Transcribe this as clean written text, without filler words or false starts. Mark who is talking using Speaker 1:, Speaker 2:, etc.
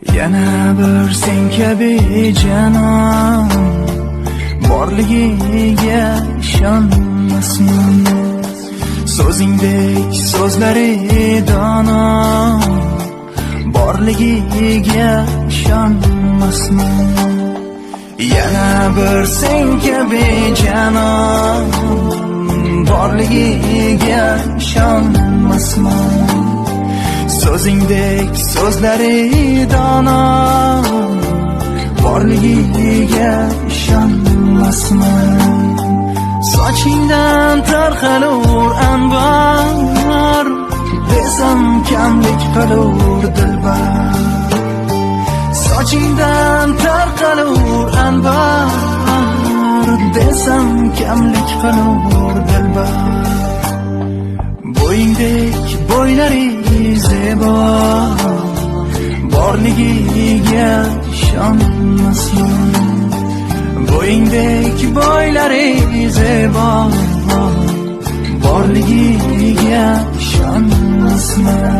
Speaker 1: Yana bir sen kabi janon borligiga ishonmasman. So'zingdek so'zlari dono borligiga ishonmasman. Yana bir sen kabi janon borligiga ishonmasman. So'zingdek so'zlari dono borligiga ishonmasman. Sochingdan tarqalur anbar desam kamlik qilur dilbar. Sochingdan tarqalur anbar desam kamlik qilur dilbar. Bo'yingdek bo'ylari zebo borligiga ishonmasman. Bo'yingdek bo'ylari zebo borligiga ishonmasman.